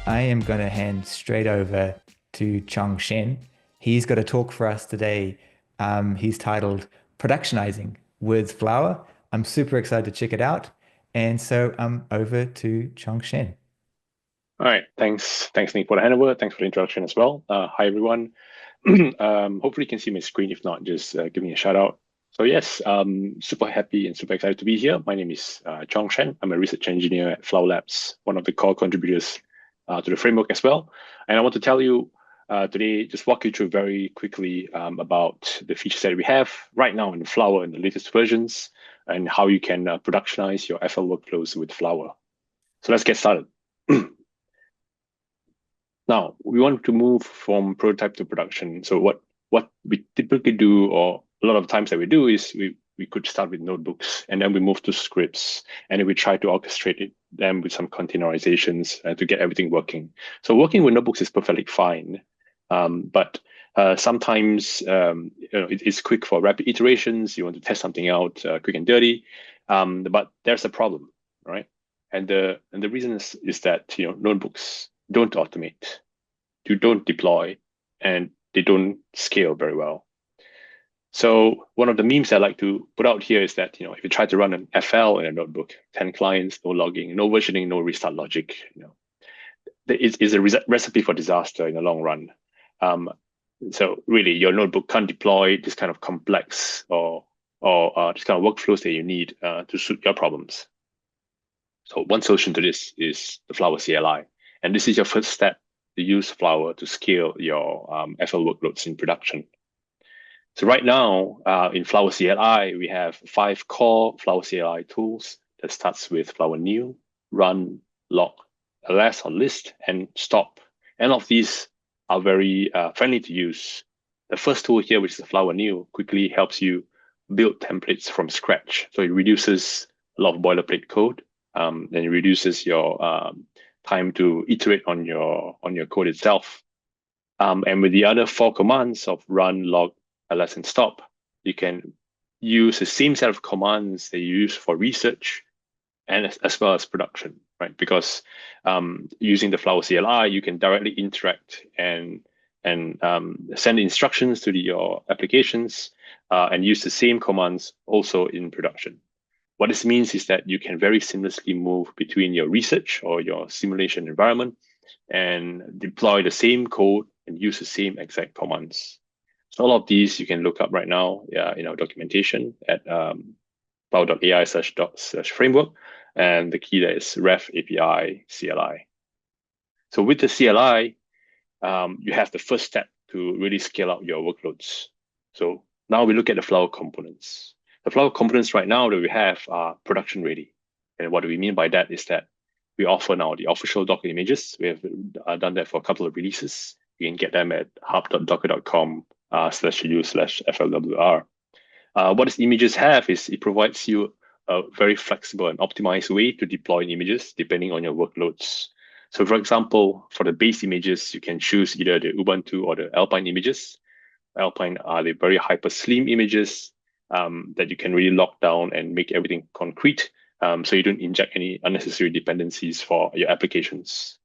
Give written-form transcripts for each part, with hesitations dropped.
I am going to hand straight over to Chong Shen. He's got a talk for us today. He's titled Productionizing with Flower. I'm super excited to check it out. And so over to Chong Shen. All right, thanks, Nick, for the handover. Thanks for the introduction as well. Hi, everyone. Hopefully, you can see my screen. If not, just give me a shout out. So yes, super happy and super excited to be here. My name is Chong Shen. I'm a research engineer at Flower Labs, one of the core contributors to the framework as well. And I want to tell you today, just walk you through very quickly about the features that we have right now in Flower in the latest versions, and how you can productionize your FL workflows with Flower. So let's get started. Now, we want to move from prototype to production. So what we typically do, or a lot of times that we do, is we could start with notebooks, and then we move to scripts, and then we try to orchestrate them with some containerizations to get everything working. So working with notebooks is perfectly fine, but sometimes it's quick for rapid iterations. You want to test something out quick and dirty, but there's a problem, right? And the reason is that notebooks don't automate, you don't deploy, and they don't scale very well. So one of the memes I like to put out here is that if you try to run an FL in a notebook, 10 clients, no logging, no versioning, no restart logic, it's a recipe for disaster in the long run. So really, your notebook can't deploy this kind of complex or this kind of workflows that you need to suit your problems. So one solution to this is the Flower CLI. And this is your first step to use Flower to scale your FL workloads in production. So right now, in Flower CLI, we have 5 core Flower CLI tools that starts with Flower New, Run, Log, ls or list, and stop. And all of these are very friendly to use. The first tool here, which is the Flower New, quickly helps you build templates from scratch. So it reduces a lot of boilerplate code, and it reduces your time to iterate on your code itself. And with the other 4 commands of run, log, ls, and stop, you can use the same set of commands that you use for research and as well as production, right? Because using the Flower CLI, you can directly interact and send instructions to your applications and use the same commands also in production. What this means is that you can very seamlessly move between your research or your simulation environment and deploy the same code and use the same exact commands. So all of these you can look up right now in our documentation at flower.ai/framework, and the key there is ref API CLI. So with the CLI, you have the first step to really scale out your workloads. So now we look at the Flower components. The Flower components right now that we have are production ready. And what do we mean by that is that we offer now the official Docker images. We have done that for a couple of releases. You can get them at hub.docker.com/u/flwr. What these images have is it provides you a very flexible and optimized way to deploy images depending on your workloads. So for example, for the base images, you can choose either the Ubuntu or the Alpine images. Alpine are the very hyper slim images that you can really lock down and make everything concrete, so you don't inject any unnecessary dependencies for your applications.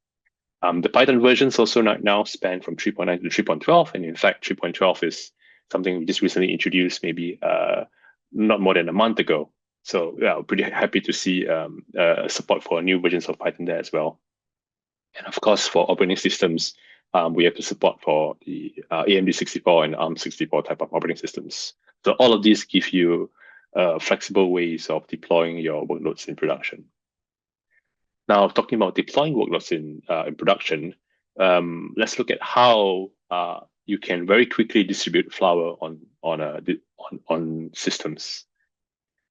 The Python versions also now span from 3.9 to 3.12, and in fact, 3.12 is something we just recently introduced, maybe not more than a month ago. So yeah, we're pretty happy to see support for new versions of Python there as well. And of course, for operating systems, we have to support for the AMD 64 and ARM 64 type of operating systems. So all of these give you flexible ways of deploying your workloads in production. Now, talking about deploying workloads in production, let's look at how you can very quickly distribute Flower on systems.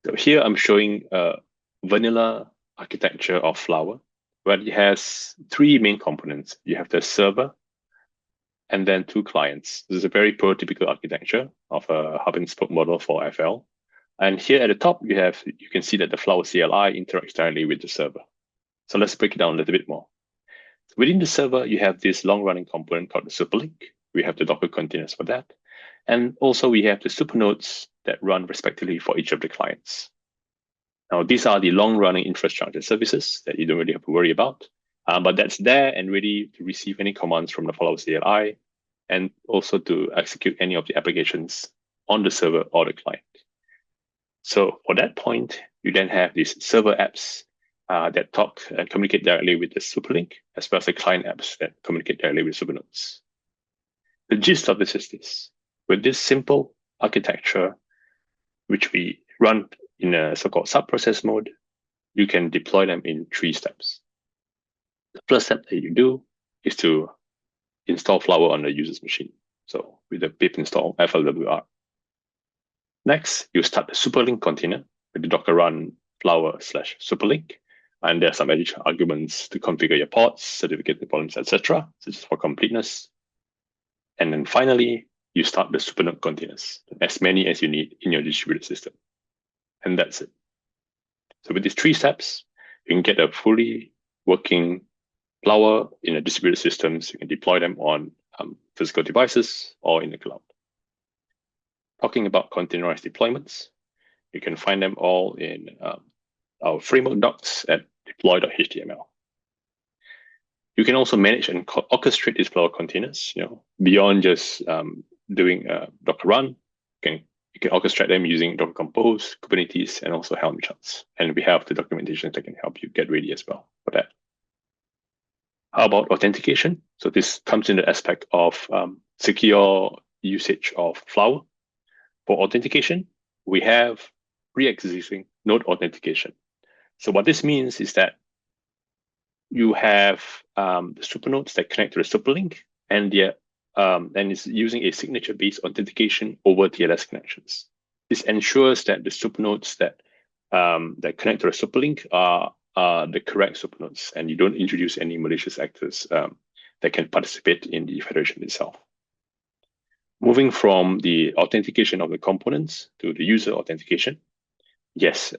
So here I'm showing a vanilla architecture of Flower, where it has 3 main components. You have the server, and then 2 clients. This is a very prototypical architecture of a hub and spoke model for FL. And here at the top, you can see that the Flower CLI interacts directly with the server. So let's break it down a little bit more. Within the server, you have this long-running component called the superlink. We have the Docker containers for that. And also we have the supernodes that run respectively for each of the clients. Now, these are the long-running infrastructure services that you don't really have to worry about. But that's there and ready to receive any commands from the Flower CLI and also to execute any of the applications on the server or the client. So for that point, you then have these server apps that talk and communicate directly with the superlink, as well as the client apps that communicate directly with supernodes. The gist of this is this. With this simple architecture, which we run in a so-called sub-process mode, you can deploy them in 3 steps. The first step that you do is to install Flower on the user's machine. So with the pip install flwr. Next, you start the superlink container with the docker run flower/superlink. And there are some additional arguments to configure your pods, certificate deployments, etc., just for completeness. And then finally, you start the supernode containers, as many as you need in your distributed system. And that's it. So with these 3 steps, you can get a fully working Flower in a distributed systems. You can deploy them on physical devices or in the cloud. Talking about containerized deployments, you can find them all in our framework docs at deploy.html. You can also manage and orchestrate these Flower containers, beyond just doing a Docker run. You can orchestrate them using Docker Compose, Kubernetes, and also Helm charts. And we have the documentation that can help you get ready as well for that. How about authentication? So this comes in the aspect of secure usage of Flower. For authentication, we have pre-existing node authentication. So what this means is that you have the supernodes that connect to the superlink, and it's using a signature-based authentication over TLS connections. This ensures that the supernodes that connect to the superlink are the correct supernodes, and you don't introduce any malicious actors that can participate in the federation itself. Moving from the authentication of the components to the user authentication, yes,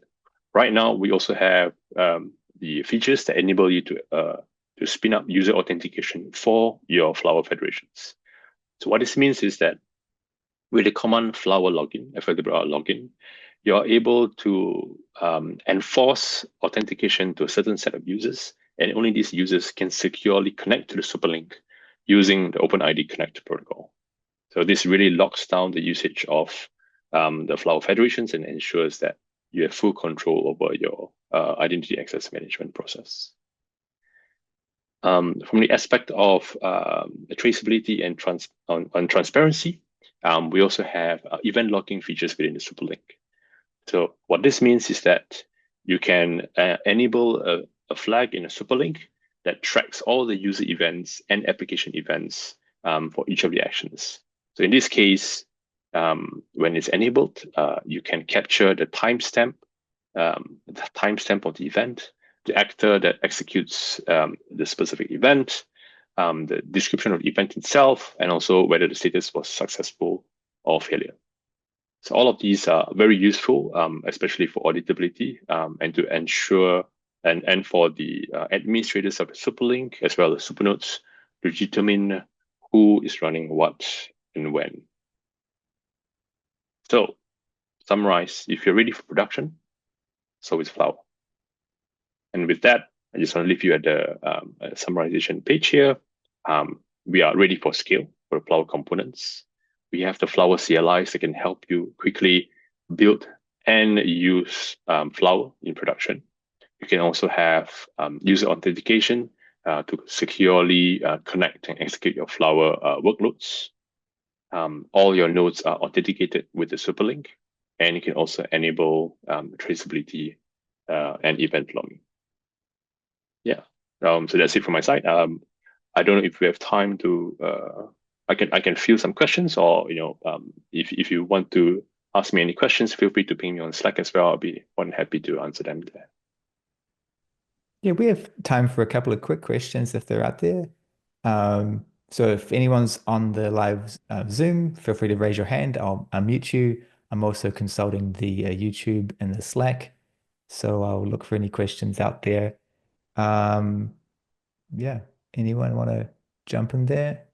right now we also have the features that enable you to spin up user authentication for your Flower federations. So what this means is that with the command flower login, flwr login, you're able to enforce authentication to a certain set of users, and only these users can securely connect to the superlink using the OpenID Connect protocol. So this really locks down the usage of the Flower federations and ensures that you have full control over your identity access management process. From the aspect of traceability and transparency, we also have event logging features within the superlink. So what this means is that you can enable a flag in a superlink that tracks all the user events and application events for each of the actions. So in this case, when it's enabled, you can capture the timestamp of the event, the actor that executes the specific event, the description of the event itself, and also whether the status was successful or failure. So all of these are very useful, especially for auditability and to ensure and for the administrators of the superlink as well as supernodes to determine who is running what and when. So summarize, if you're ready for production, so is Flower. And with that, I just want to leave you at the summarization page here. We are ready for scale for the Flower components. We have the Flower CLIs that can help you quickly build and use Flower in production. You can also have user authentication to securely connect and execute your Flower workloads. All your nodes are authenticated with the superlink, and you can also enable traceability and event logging. Yeah, so that's it from my side. I don't know if we have time to. I can field some questions, or if you want to ask me any questions, feel free to ping me on Slack as well. I'll be more than happy to answer them there. Yeah, we have time for a couple of quick questions if they're out there. So if anyone's on the live Zoom, feel free to raise your hand. I'll unmute you. I'm also consulting the YouTube and the Slack, so I'll look for any questions out there. Yeah, anyone want to jump in there?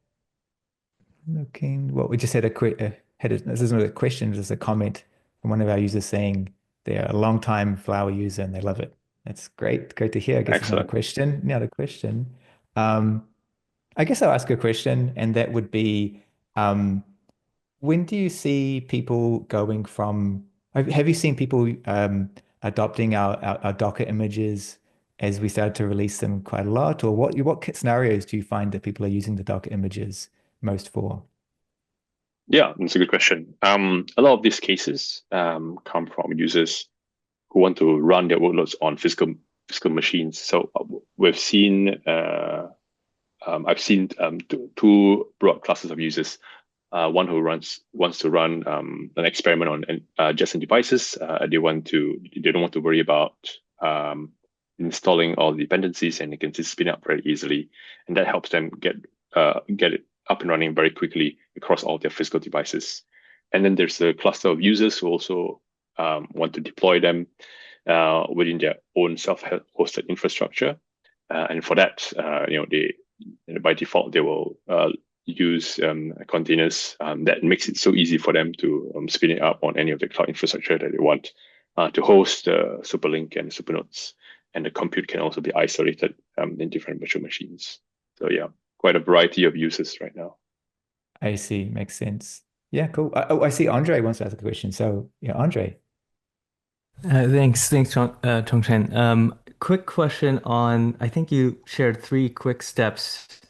Looking, well, we just had this isn't a question, just a comment from one of our users saying they're a long time Flower user and they love it. That's great. Great to hear. I guess it's not a Excellent. question. Not a question. Um, I guess I'll ask a question, and that would be, um, when do you see people going from, have you seen people adopting our Docker images as we started to release them quite a lot? Or what scenarios do you find that people are using the Docker images most for? Yeah, that's a good question. A lot of these cases come from users who want to run their workloads on physical machines. So we've seen I've seen two broad classes of users. One who wants to run an experiment on adjacent devices. They don't want to worry about um, installing all the dependencies, and they can just spin up very easily, and that helps them get it up and running very quickly across all their physical devices. And then there's a cluster of users who also want to deploy them within their own self-hosted infrastructure, and for that, by default they will use containers that makes it so easy for them to spin it up on any of the cloud infrastructure that they want to host the Superlink and Supernodes. And the compute can also be isolated in different virtual machines. So yeah, quite a variety of uses right now. I see. Makes sense. Yeah, cool. Oh, I see Andre wants to ask a question. So, yeah, Andre. Thanks, Chong Chen. Quick question on, I think you shared three quick steps,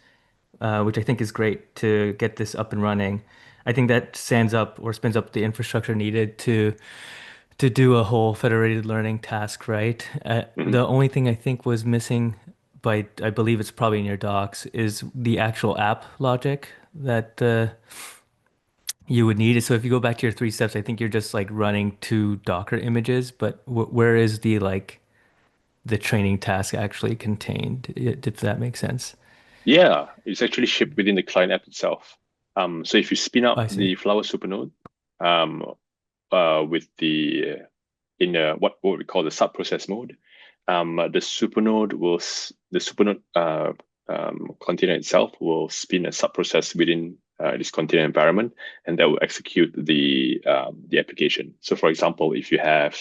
which I think is great to get this up and running. I think that stands up or spins up the infrastructure needed to do a whole federated learning task, right? Mhm. The only thing I think was missing, by I believe it's probably in your docs, is the actual app logic that you would need it. So if you go back to your three steps, I think you're just like running two Docker images, but where is the training task actually contained, if that makes sense? Yeah, it's actually shipped within the client app itself. So if you spin up I see. the Flower supernode um, with the in what we call the sub-process mode, the supernode container itself will spin a sub-process within this container environment, and that will execute the application. So, for example, if you have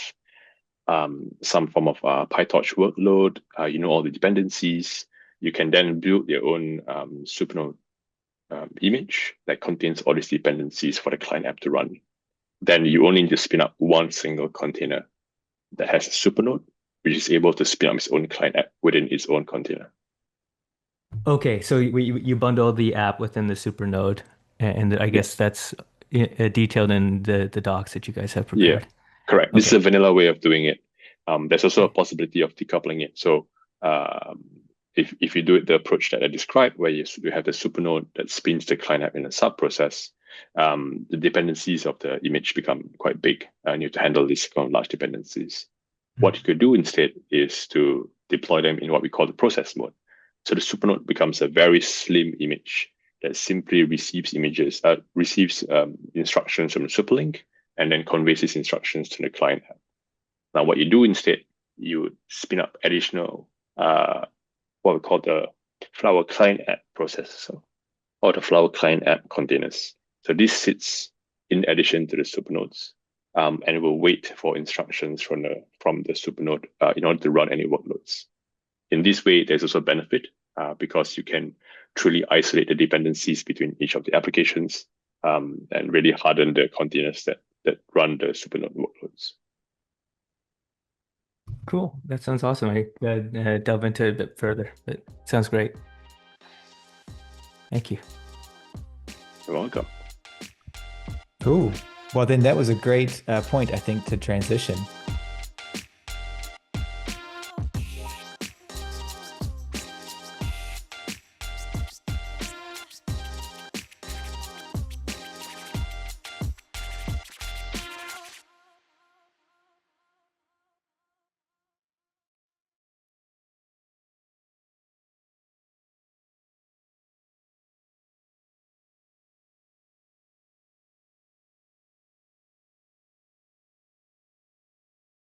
some form of PyTorch workload, you know all the dependencies, you can then build your own supernode image that contains all these dependencies for the client app to run. Then you only need to spin up one single container that has a supernode, which is able to spin up its own client app within its own container. Okay, so you bundle the app within the Supernode, and I Yeah, guess that's detailed in the docs that you guys have yeah, prepared. correct. This is a Okay. vanilla way of doing it. There's also a Okay. possibility of decoupling it. So um, if you do it the approach that I described, where you have the supernode that spins the client app in a sub process, the dependencies of the image become quite big, and you have to handle these kind of large dependencies. What you Mhm. could do instead is to deploy them in what we call the process mode. So the supernode becomes a very slim image that simply receives instructions from the superlink and then conveys these instructions to the client app. Now, what you do instead, you spin up additional what we call the Flower client app processor or the Flower client app containers. So this sits in addition to the supernodes, and will wait for instructions from the supernode in order to run any workloads. In this way, there's also a benefit because you can truly isolate the dependencies between each of the applications, and really harden the containers that run the supernode workloads. Cool. That sounds awesome. I delve into it a bit further, but sounds great. Thank you. You're welcome. Cool. Well, then that was a great point, I think, to transition.